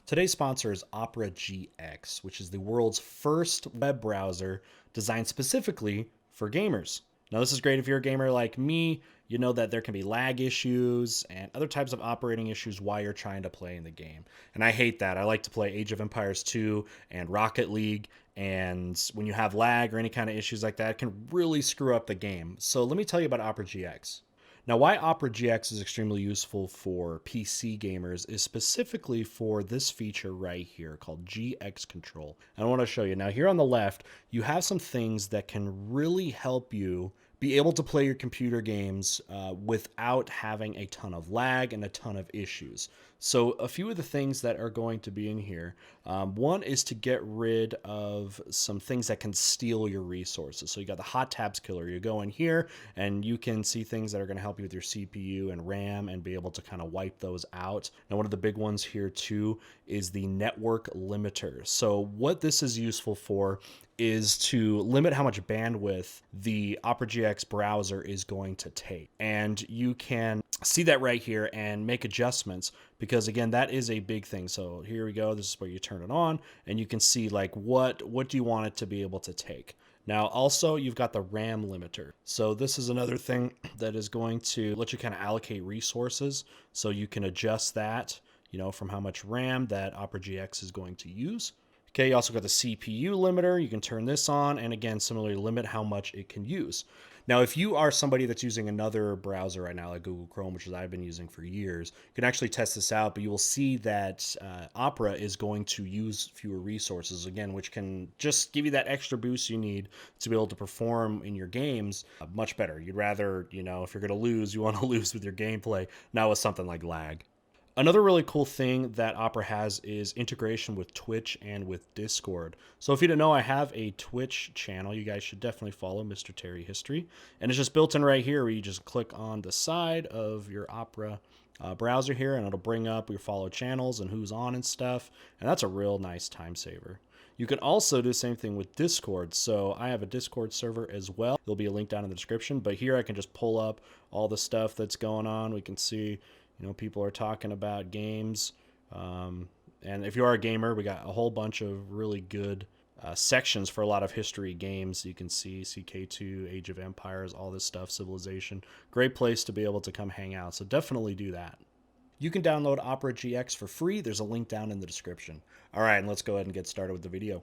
Today's sponsor is Opera GX, which is the world's first web browser designed specifically for gamers. Now, this is great if you're a gamer like me. You know that there can be lag issues and other types of operating issues while you're trying to play in the game. And I hate that. I like to play Age of Empires 2 and Rocket League. And when you have lag or any kind of issues like that, it can really screw up the game. So let me tell you about Opera GX. Now, why Opera GX is extremely useful for PC gamers is specifically for this feature right here called GX Control. And I want to show you. Now, here on the left, you have some things that can really help you be able to play your computer games without having a ton of lag and a ton of issues. So a few of the things that are going to be in here, one is to get rid of some things that can steal your resources. So you got the hot tabs killer. You go in here and you can see things that are going to help you with your CPU and RAM and be able to kind of wipe those out. Now, one of the big ones here too is the network limiter. So what this is useful for is to limit how much bandwidth the Opera GX browser is going to take. And you can see that right here and make adjustments because, again, that is a big thing. So here we go. This is where you turn it on and you can see like what do you want it to be able to take. Now, also, you've got the RAM limiter. So this is another thing that is going to let you kind of allocate resources. So you can adjust that, from how much RAM that Opera GX is going to use. Okay, you also got the CPU limiter. You can turn this on and, again, similarly limit how much it can use. Now, if you are somebody that's using another browser right now, like Google Chrome, which is I've been using for years, you can actually test this out, but you will see that Opera is going to use fewer resources, again, which can just give you that extra boost you need to be able to perform in your games much better. You'd rather, if you're going to lose, you want to lose with your gameplay, not with something like lag. Another really cool thing that Opera has is integration with Twitch and with Discord. So if you didn't know, I have a Twitch channel. You guys should definitely follow Mr. Terry History. And it's just built in right here where you just click on the side of your Opera browser here and it'll bring up your follow channels and who's on and stuff. And that's a real nice time saver. You can also do the same thing with Discord. So I have a Discord server as well. There'll be a link down in the description. But here I can just pull up all the stuff that's going on. We can see people are talking about games. And if you are a gamer, we got a whole bunch of really good sections for a lot of history games. You can see CK2, Age of Empires, all this stuff, Civilization. Great place to be able to come hang out. So definitely do that. You can download Opera GX for free. There's a link down in the description. All right, and let's go ahead and get started with the video.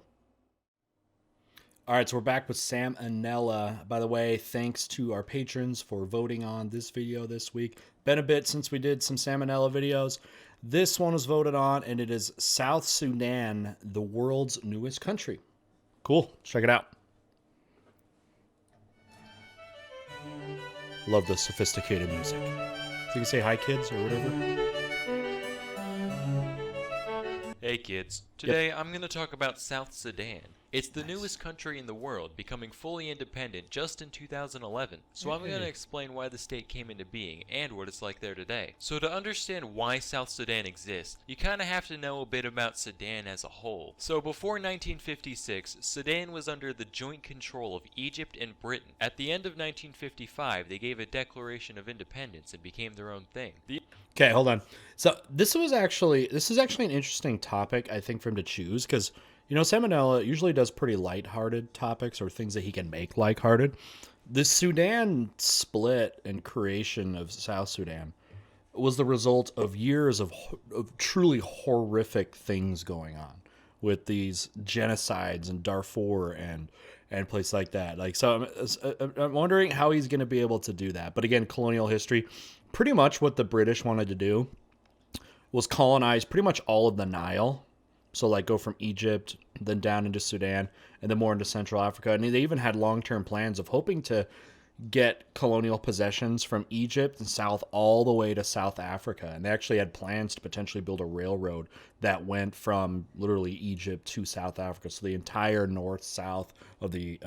All right, so we're back with Sam Anella. By the way, thanks to our patrons for voting on this video this week. Been a bit since we did some Sam Anella videos. This one was voted on, and it is South Sudan, the world's newest country. Cool. Check it out. Love the sophisticated music. So you can say hi, kids, or whatever. Hey kids, today I'm going to talk about South Sudan. It's the newest country in the world, becoming fully independent just in 2011. So I'm going to explain why the state came into being and what it's like there today. So to understand why South Sudan exists, you kind of have to know a bit about Sudan as a whole. So before 1956, Sudan was under the joint control of Egypt and Britain. At the end of 1955, they gave a declaration of independence and became their own thing. Okay, hold on. So this is actually an interesting topic, I think, for him to choose because Sam Anella usually does pretty lighthearted topics or things that he can make lighthearted. The Sudan split and creation of South Sudan was the result of years of truly horrific things going on with these genocides in Darfur and places like that. So I'm wondering how he's going to be able to do that. But again, colonial history, pretty much what the British wanted to do was colonize pretty much all of the Nile. So go from Egypt, then down into Sudan, and then more into Central Africa. And they even had long-term plans of hoping to get colonial possessions from Egypt and south all the way to South Africa. And they actually had plans to potentially build a railroad that went from literally Egypt to South Africa. So the entire north-south of the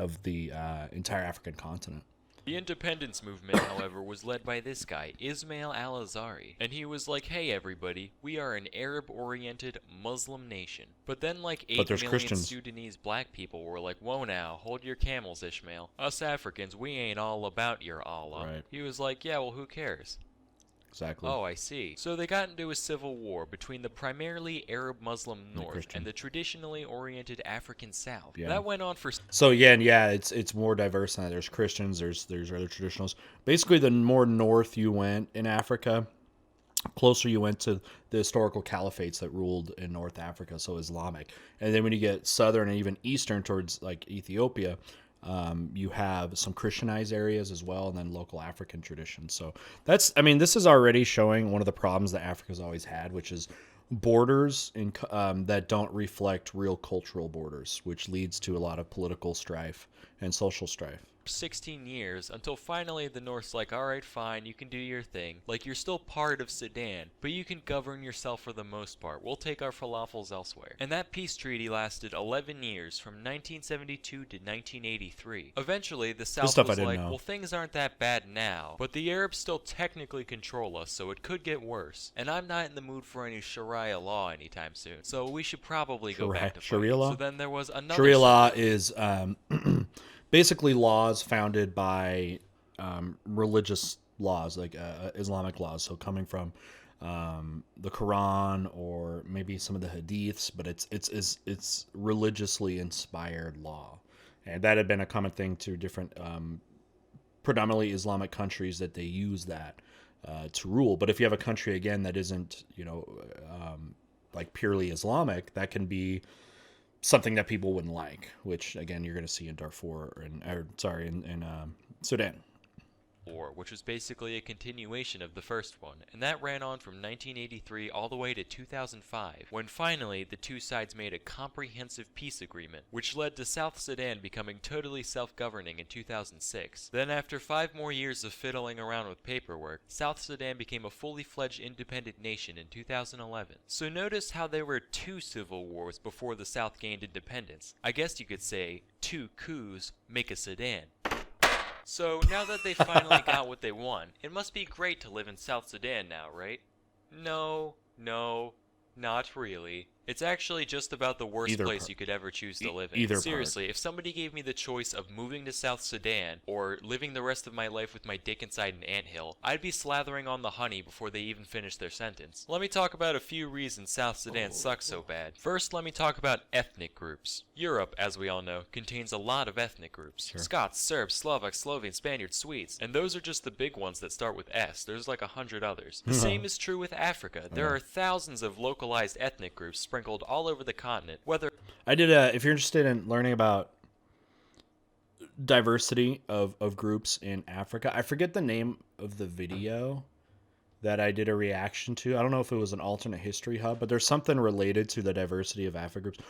entire African continent. The independence movement, however, was led by this guy, Ismail al-Azhari, and he was like, hey everybody, we are an Arab-oriented Muslim nation. But then 8 million Christians. Sudanese black people were like, whoa now, hold your camels, Ishmael. Us Africans, we ain't all about your Allah. Right. He was like, yeah, well who cares? exactly. Oh, I see. So they got into a civil war between the primarily Arab Muslim The North and Christian. the traditionally oriented African South. Yeah. That went on for So yeah, and yeah, it's more diverse than that. There's Christians, there's other traditionals. Basically, the more north you went in Africa, closer you went to the historical caliphates that ruled in North Africa, so Islamic. And then when you get southern and even eastern towards like Ethiopia, you have some Christianized areas as well, and then local African traditions. So that's, I mean, this is already showing one of the problems that Africa's always had, which is borders that don't reflect real cultural borders, which leads to a lot of political strife and social strife. 16 years until finally the North's like, alright, fine, you can do your thing. Like, you're still part of Sudan, but you can govern yourself for the most part. We'll take our falafels elsewhere. And that peace treaty lasted 11 years from 1972 to 1983. Eventually, the South stuff I was didn't like, know. well, things aren't that bad now, but the Arabs still technically control us, so it could get worse. And I'm not in the mood for any Sharia law anytime soon, so we should probably go back to Sharia fighting. law? So then there was another Sharia law civil is basically laws founded by religious laws, like Islamic laws. So coming from the Quran or maybe some of the Hadiths, but it's religiously inspired law, and that had been a common thing to different predominantly Islamic countries that they use that to rule. But if you have a country again that isn't like purely Islamic, that can be something that people wouldn't like, which again you're going to see in Darfur in Sudan. War, which was basically a continuation of the first one, and that ran on from 1983 all the way to 2005, when finally the two sides made a comprehensive peace agreement, which led to South Sudan becoming totally self-governing in 2006. Then after 5 more years of fiddling around with paperwork, South Sudan became a fully fledged independent nation in 2011. So notice how there were 2 civil wars before the South gained independence. I guess you could say 2 coups make a Sudan. So, now that they finally got what they want, it must be great to live in South Sudan now, right? No, not really. It's actually just about the worst place you could ever choose to live in. Seriously, if somebody gave me the choice of moving to South Sudan or living the rest of my life with my dick inside an anthill, I'd be slathering on the honey before they even finish their sentence. Let me talk about a few reasons South Sudan sucks so bad. First, let me talk about ethnic groups. Europe, as we all know, contains a lot of ethnic groups. Sure. Scots, Serbs, Slovaks, Slovenes, Spaniards, Swedes. And those are just the big ones that start with S. There's like 100 others. The same is true with Africa. There are thousands of localized ethnic groups sprinkled all over the continent, whether if you're interested in learning about diversity of groups in Africa, I forget the name of the video that I did a reaction to. I don't know if it was an alternate history hub, but there's something related to the diversity of African groups.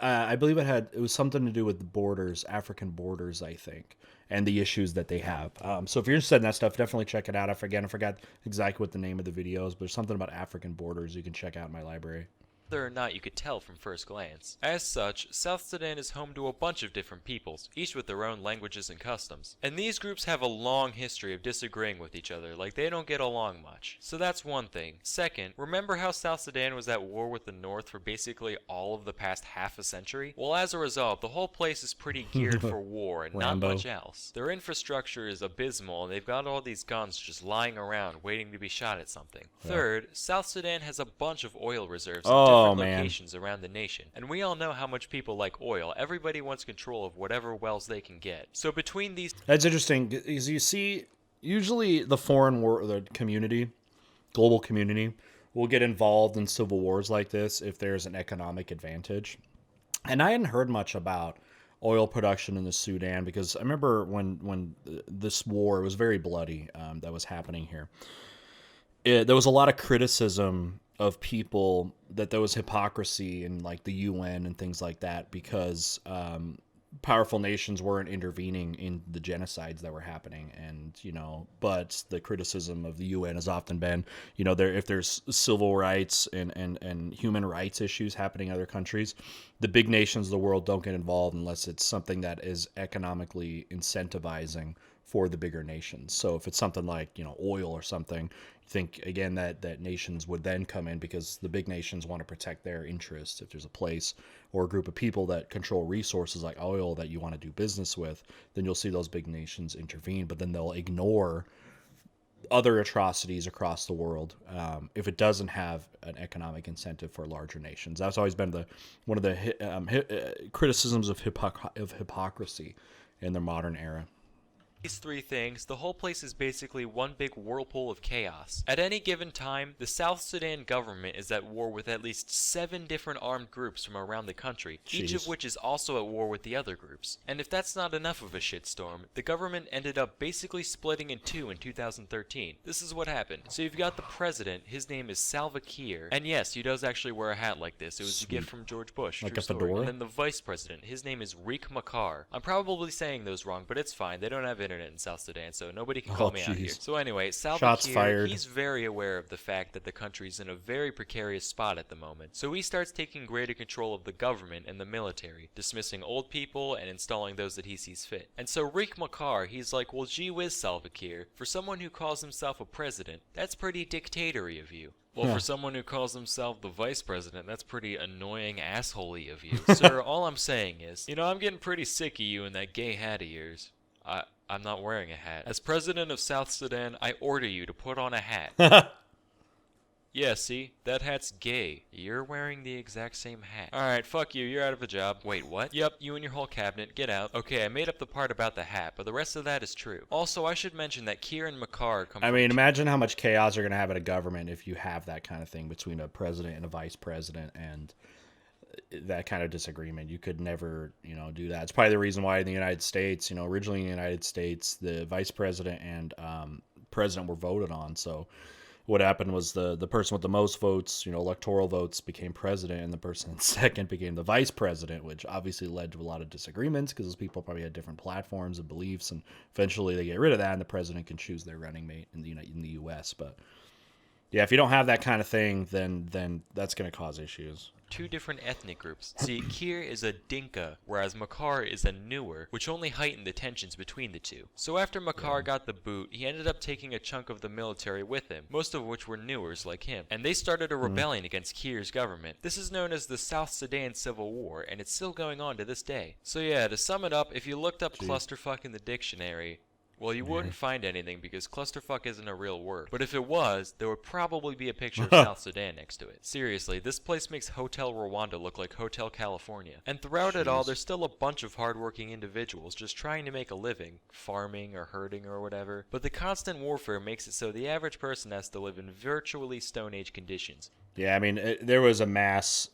I believe it was something to do with the borders, African borders, I think, and the issues that they have. So if you're interested in that stuff, definitely check it out. I forgot exactly what the name of the video is, but there's something about African borders you can check out in my library. whether or not you could tell from first glance. As such, South Sudan is home to a bunch of different peoples, each with their own languages and customs. And these groups have a long history of disagreeing with each other, like they don't get along much. So that's one thing. Second, remember how South Sudan was at war with the North for basically all of the past half a century? Well, as a result, the whole place is pretty geared for war and not much else. Their infrastructure is abysmal, and they've got all these guns just lying around waiting to be shot at something. Third, South Sudan has a bunch of oil reserves in different locations around the nation, and we all know how much people like oil. Everybody wants control of whatever wells they can get. So between these... That's interesting, because you see, usually the the community, global community, will get involved in civil wars like this if there's an economic advantage. And I hadn't heard much about oil production in the Sudan, because I remember when this war was very bloody that was happening here. There was a lot of criticism of people that there was hypocrisy in like the UN and things like that, because powerful nations weren't intervening in the genocides that were happening. And, but the criticism of the UN has often been, if there's civil rights and human rights issues happening in other countries, the big nations of the world don't get involved unless it's something that is economically incentivizing for the bigger nations. So if it's something like, oil or something, think again that nations would then come in, because the big nations want to protect their interests. If there's a place or a group of people that control resources like oil that you want to do business with, then you'll see those big nations intervene, but then they'll ignore other atrocities across the world if it doesn't have an economic incentive for larger nations. That's always been one of the criticisms of hypocrisy in the modern era. These three things, the whole place is basically one big whirlpool of chaos. At any given time, the South Sudan government is at war with at least 7 different armed groups from around the country, each of Jeez. which is also at war with the other groups. And if that's not enough of a shitstorm, the government ended up basically splitting in two in 2013. This is what happened. So you've got the president, his name is Salva Kiir, and yes, he does actually wear a hat like this. It was Sweet. a gift from George Bush. Like True a story. fedora? And then the vice president, his name is Riek Machar. I'm probably saying those wrong, but it's fine. They don't have internet in South Sudan, so nobody can call me out here. Jeez. So anyway, Salva Shots Kiir, fired. he's very aware of the fact that the country's in a very precarious spot at the moment. So he starts taking greater control of the government and the military, dismissing old people and installing those that he sees fit. And so Riek Machar, he's like, well, gee whiz, Salva Kiir, for someone who calls himself a president, that's pretty dictatory of you. Well, for someone who calls himself the vice president, that's pretty annoying assholey of you. Sir, all I'm saying is, I'm getting pretty sick of you and that gay hat of yours. I'm not wearing a hat. As president of South Sudan, I order you to put on a hat. Yeah, see? That hat's gay. You're wearing the exact same hat. Alright, fuck you. You're out of a job. Wait, what? Yep, you and your whole cabinet. Get out. Okay, I made up the part about the hat, but the rest of that is true. Also, I should mention that Kiir and Machar come I mean, imagine how much chaos you're going to have at a government if you have that kind of thing between a president and a vice president and that kind of disagreement. You could never, do that. It's probably the reason why in the United States, originally in the United States, the vice president and president were voted on. So what happened was the person with the most votes, electoral votes, became president, and the person in second became the vice president, which obviously led to a lot of disagreements because those people probably had different platforms and beliefs, and eventually they get rid of that, and the president can choose their running mate in the U.S. But yeah, if you don't have that kind of thing, then that's going to cause issues. two different ethnic groups. See, Kiir is a Dinka, whereas Machar is a Nuer, which only heightened the tensions between the two. So after Machar got the boot, he ended up taking a chunk of the military with him, most of which were Nuers like him, and they started a rebellion against Kiir's government. This is known as the South Sudan Civil War, and it's still going on to this day. So yeah, to sum it up, if you looked up clusterfuck in the dictionary, well, you wouldn't find anything because clusterfuck isn't a real word. But if it was, there would probably be a picture of South Sudan next to it. Seriously, this place makes Hotel Rwanda look like Hotel California. And throughout it all, there's still a bunch of hardworking individuals just trying to make a living, farming or herding or whatever. But the constant warfare makes it so the average person has to live in virtually Stone Age conditions. Yeah, I mean, there was a mass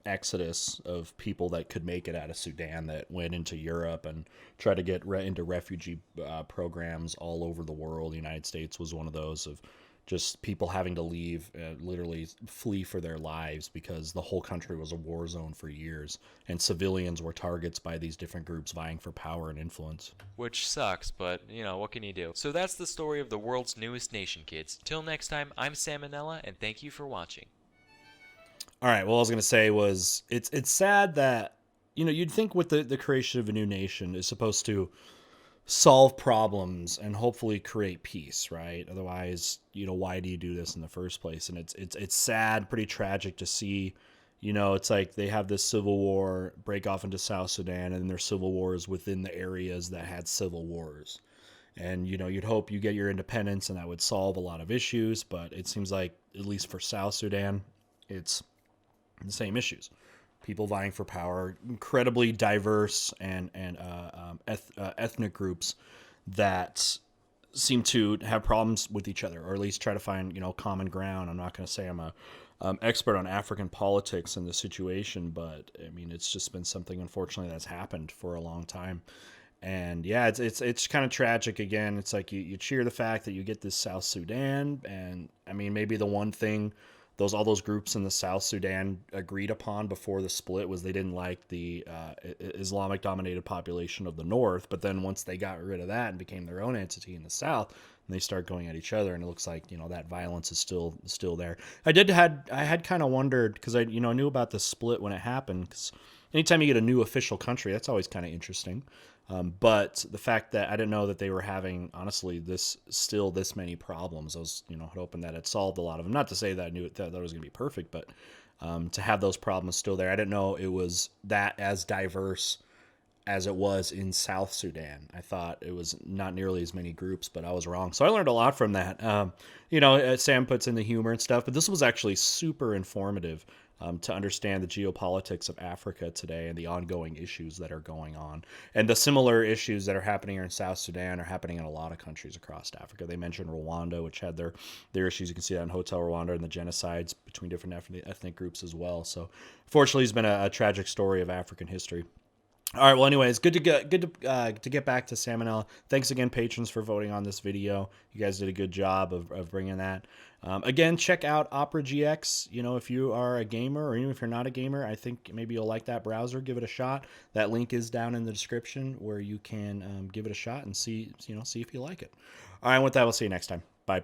exodus of people that could make it out of Sudan that went into Europe and tried to get into refugee programs all over the world. The United States was one of those, of just people having to leave, literally flee for their lives because the whole country was a war zone for years, and civilians were targets by these different groups vying for power and influence. Which sucks, but, what can you do? So that's the story of the world's newest nation, kids. Till next time, I'm Salmonella, and thank you for watching. All right, what I was going to say was it's sad that, you'd think with the creation of a new nation is supposed to solve problems and hopefully create peace, right? Otherwise, why do you do this in the first place? And it's sad, pretty tragic to see, it's like they have this civil war break off into South Sudan, and then there's civil wars within the areas that had civil wars. And, you'd hope you get your independence and that would solve a lot of issues, but it seems like, at least for South Sudan, it's the same issues. People vying for power, incredibly diverse and ethnic groups that seem to have problems with each other, or at least try to find common ground. I'm not going to say I'm a expert on African politics in the situation, but I mean it's just been something unfortunately that's happened for a long time. And yeah, it's kind of tragic. Again, it's like you cheer the fact that you get this South Sudan, and I mean maybe the one thing all those groups in the South Sudan agreed upon before the split was they didn't like the Islamic-dominated population of the North. But then once they got rid of that and became their own entity in the South, and they start going at each other, and it looks like that violence is still there. I had kind of wondered, because I knew about the split when it happened. Because anytime you get a new official country, that's always kind of interesting. But the fact that I didn't know that they were having, honestly, this many problems. I was, hoping that it solved a lot of them. Not to say that I knew that was going to be perfect, but to have those problems still there. I didn't know it was that as diverse as it was in South Sudan. I thought it was not nearly as many groups, but I was wrong. So I learned a lot from that. Sam puts in the humor and stuff, but this was actually super informative to understand the geopolitics of Africa today and the ongoing issues that are going on. And the similar issues that are happening here in South Sudan are happening in a lot of countries across Africa. They mentioned Rwanda, which had their issues. You can see that in Hotel Rwanda and the genocides between different ethnic groups as well. So, fortunately, it's been a tragic story of African history. All right. Well, anyways, good to get back to salmonella. Thanks again, patrons, for voting on this video. You guys did a good job of bringing that. Again, check out Opera GX. If you are a gamer or even if you're not a gamer, I think maybe you'll like that browser. Give it a shot. That link is down in the description where you can give it a shot and see if you like it. All right. With that, we'll see you next time. Bye.